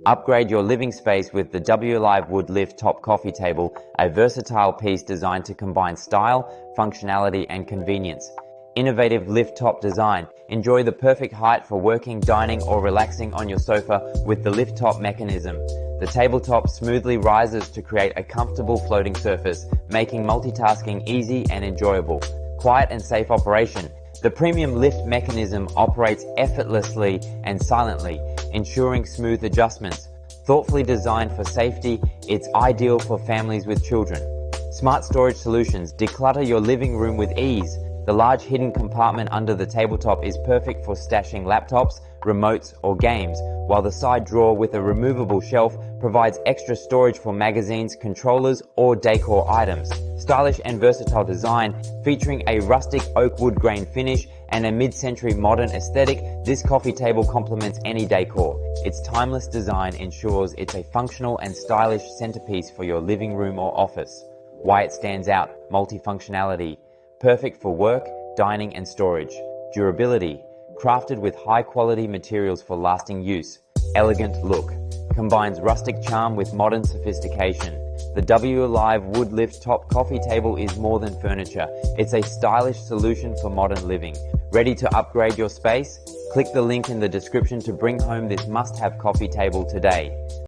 Upgrade your living space with the WLIVE Wood Lift Top Coffee Table, a versatile piece designed to combine style, functionality and convenience. Innovative lift top design. Enjoy the perfect height for working, dining or relaxing on your sofa with the lift top mechanism. The tabletop smoothly rises to create a comfortable floating surface, making multitasking easy and enjoyable. Quiet and safe operation. The premium lift mechanism operates effortlessly and silently, ensuring smooth adjustments. Thoughtfully designed for safety, it's ideal for families with children. Smart storage solutions. Declutter your living room with ease. The large hidden compartment under the tabletop is perfect for stashing laptops, remotes or games, while the side drawer with a removable shelf provides extra storage for magazines, controllers or decor items. Stylish and versatile design, featuring a rustic oak wood grain finish and a mid-century modern aesthetic, this coffee table complements any decor. Its timeless design ensures it's a functional and stylish centerpiece for your living room or office. Why it stands out: multifunctionality. Perfect for work, dining and storage. Durability. Crafted with high-quality materials for lasting use. Elegant look. Combines rustic charm with modern sophistication. The WLIVE Wood Lift Top Coffee Table is more than furniture. It's a stylish solution for modern living. Ready to upgrade your space? Click the link in the description to bring home this must-have coffee table today.